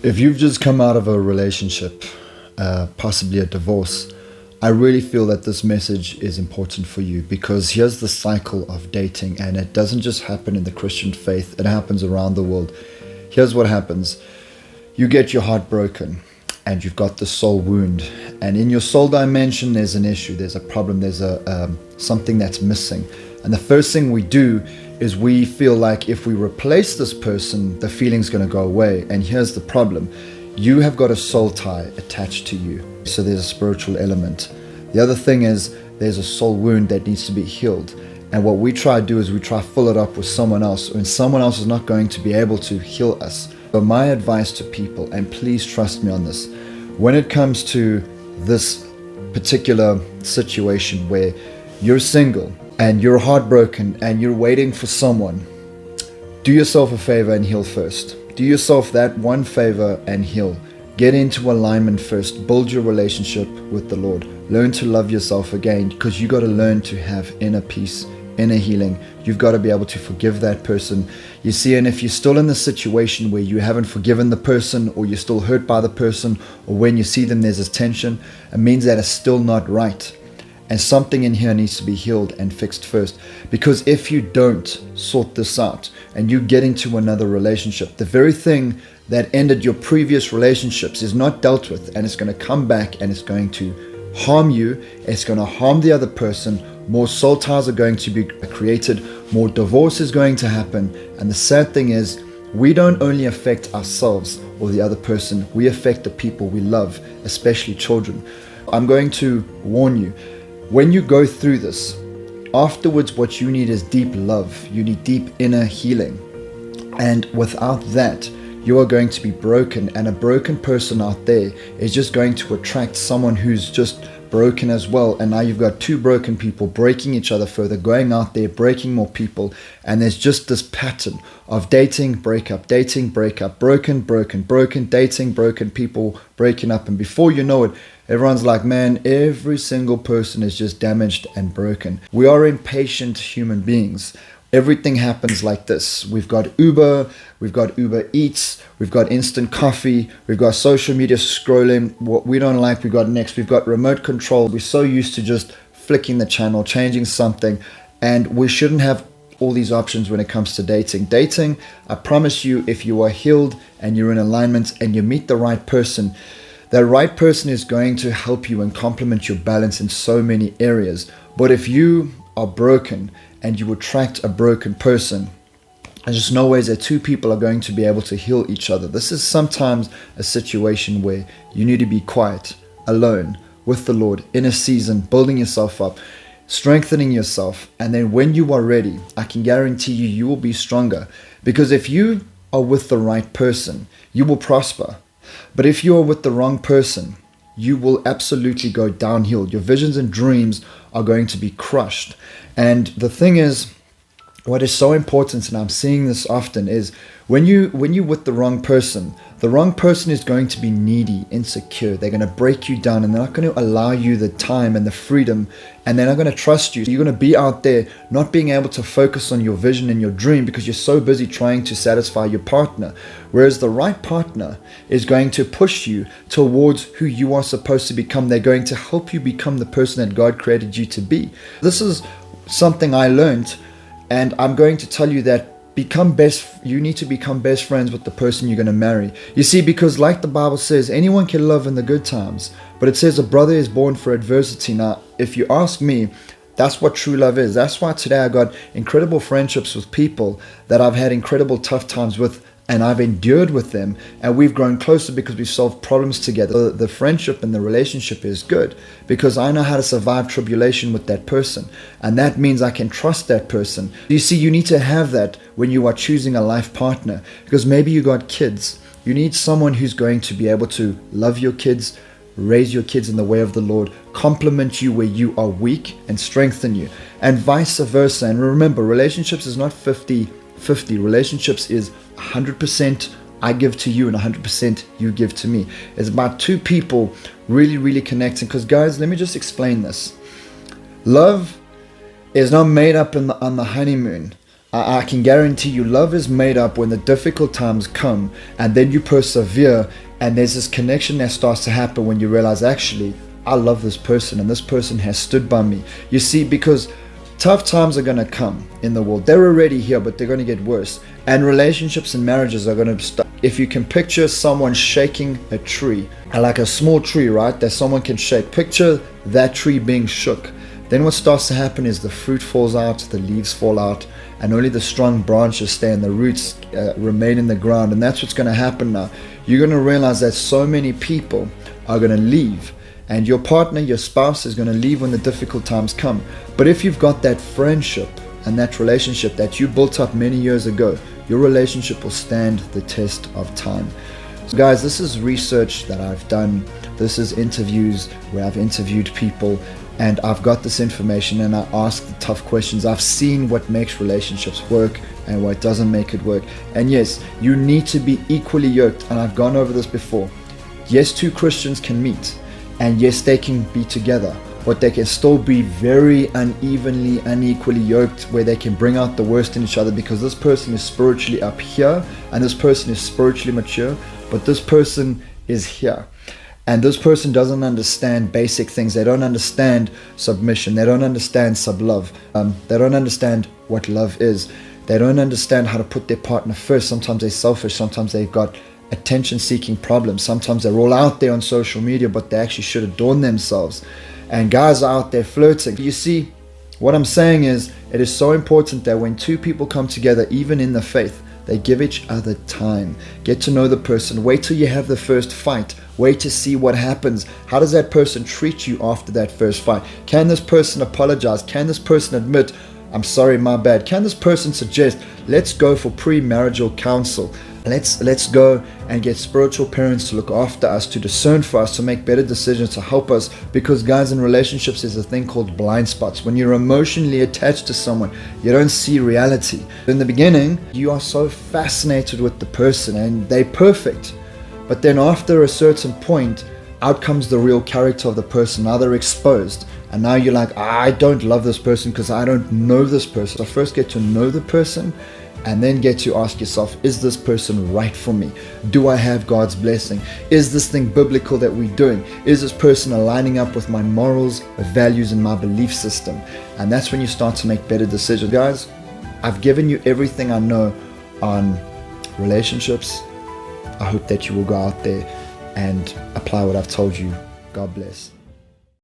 If you've just come out of a relationship, possibly a divorce, I really feel that this message is important for you, because here's the cycle of dating, and it doesn't just happen in the Christian faith, it happens around the world. Here's what happens. You get your heart broken and you've got the soul wound, and in your soul dimension there's an issue, there's a problem, there's something that's missing. And the first thing we do is we feel like if we replace this person, the feeling's going to go away. And here's the problem. You have got a soul tie attached to you. So there's a spiritual element. The other thing is there's a soul wound that needs to be healed. And what we try to do is we try to fill it up with someone else, and someone else is not going to be able to heal us. But my advice to people, and please trust me on this, when it comes to this particular situation where you're single and you're heartbroken and you're waiting for someone, do yourself a favor and heal first. Do yourself that one favor and heal. Get into alignment first. Build your relationship with the Lord. Learn to love yourself again, because you got to learn to have inner peace, inner healing. You've got to be able to forgive that person. You see, and if you're still in the situation where you haven't forgiven the person, or you're still hurt by the person, or when you see them there's this tension, it means that it's still not right. And something in here needs to be healed and fixed first. Because if you don't sort this out and you get into another relationship, the very thing that ended your previous relationships is not dealt with, and it's going to come back and it's going to harm you. It's going to harm the other person. More soul ties are going to be created. More divorce is going to happen. And the sad thing is, we don't only affect ourselves or the other person, we affect the people we love, especially children. I'm going to warn you. When you go through this, afterwards what you need is deep love. You need deep inner healing. And without that, you are going to be broken. And a broken person out there is just going to attract someone who's just broken as well. And now you've got two broken people breaking each other further, going out there, breaking more people. And there's just this pattern of dating, breakup, broken, broken, broken, dating, broken, people breaking up. And before you know it, everyone's like, man, every single person is just damaged and broken. We are impatient human beings. Everything happens like this. We've got Uber Eats, we've got instant coffee, we've got social media scrolling. What we don't like, we've got next. We've got remote control. We're so used to just flicking the channel, changing something, and we shouldn't have all these options when it comes to dating. Dating, I promise you, if you are healed and you're in alignment and you meet the right person, that right person is going to help you and complement your balance in so many areas. But if you are broken and you attract a broken person, there's just no ways that two people are going to be able to heal each other. This is sometimes a situation where you need to be quiet, alone, with the Lord, in a season, building yourself up, strengthening yourself. And then when you are ready, I can guarantee you, you will be stronger. Because if you are with the right person, you will prosper. But if you are with the wrong person, you will absolutely go downhill. Your visions and dreams are going to be crushed. And the thing is, what is so important, and I'm seeing this often, is when you're with the wrong person is going to be needy, insecure. They're going to break you down, and they're not going to allow you the time and the freedom, and they're not going to trust you. You're going to be out there not being able to focus on your vision and your dream because you're so busy trying to satisfy your partner. Whereas the right partner is going to push you towards who you are supposed to become. They're going to help you become the person that God created you to be. This is something I learned. And I'm going to tell you that you need to become best friends with the person you're going to marry. You see, because like the Bible says, anyone can love in the good times, but it says a brother is born for adversity. Now, if you ask me, that's what true love is. That's why today I got incredible friendships with people that I've had incredible tough times with, and I've endured with them, and we've grown closer because we've solved problems together. The friendship and the relationship is good because I know how to survive tribulation with that person, and that means I can trust that person. You see, you need to have that when you are choosing a life partner, because maybe you got kids. You need someone who's going to be able to love your kids, raise your kids in the way of the Lord, complement you where you are weak, and strengthen you, and vice versa. And remember, relationships is not 50-50. Relationships is 100% I give to you and 100% you give to me. It's about two people really connecting. Because guys, let me just explain this. Love is not made up on the honeymoon. I can guarantee you love is made up when the difficult times come, and then you persevere, and there's this connection that starts to happen when you realize, actually, I love this person and this person has stood by me. You see, because tough times are going to come in the world. They're already here, but they're going to get worse. And relationships and marriages are going to start. If you can picture someone shaking a tree, like a small tree, right, that someone can shake. Picture that tree being shook. Then what starts to happen is the fruit falls out, the leaves fall out, and only the strong branches stay and the roots remain in the ground. And that's what's going to happen now. You're going to realize that so many people are going to leave, and your partner, your spouse, is going to leave when the difficult times come. But if you've got that friendship and that relationship that you built up many years ago, your relationship will stand the test of time. So guys, this is research that I've done. This is interviews where I've interviewed people, and I've got this information and I ask the tough questions. I've seen what makes relationships work and what doesn't make it work. And yes, you need to be equally yoked, and I've gone over this before. Yes, two Christians can meet, and yes, they can be together, but they can still be very unevenly, unequally yoked, where they can bring out the worst in each other, because this person is spiritually up here and this person is spiritually mature, but this person is here. And this person doesn't understand basic things. They don't understand submission. They don't understand sub-love. They don't understand what love is. They don't understand how to put their partner first. Sometimes they're selfish. Sometimes they've got attention-seeking problems. Sometimes they're all out there on social media, but they actually should adorn themselves. And guys are out there flirting. You see, what I'm saying is, it is so important that when two people come together, even in the faith, they give each other time. Get to know the person. Wait till you have the first fight. Wait to see what happens. How does that person treat you after that first fight? Can this person apologize? Can this person admit, I'm sorry, my bad? Can this person suggest, let's go for pre-marital counsel? Let's go and get spiritual parents to look after us, to discern for us, to make better decisions, to help us. Because guys, in relationships there's a thing called blind spots. When you're emotionally attached to someone, you don't see reality. In the beginning, you are so fascinated with the person and they're perfect. But then after a certain point, out comes the real character of the person. Now they're exposed. And now you're like, I don't love this person because I don't know this person. So first get to know the person, and then get to ask yourself, is this person right for me? Do I have God's blessing? Is this thing biblical that we're doing? Is this person aligning up with my morals, my values, and my belief system? And that's when you start to make better decisions. Guys, I've given you everything I know on relationships. I hope that you will go out there and apply what I've told you. God bless.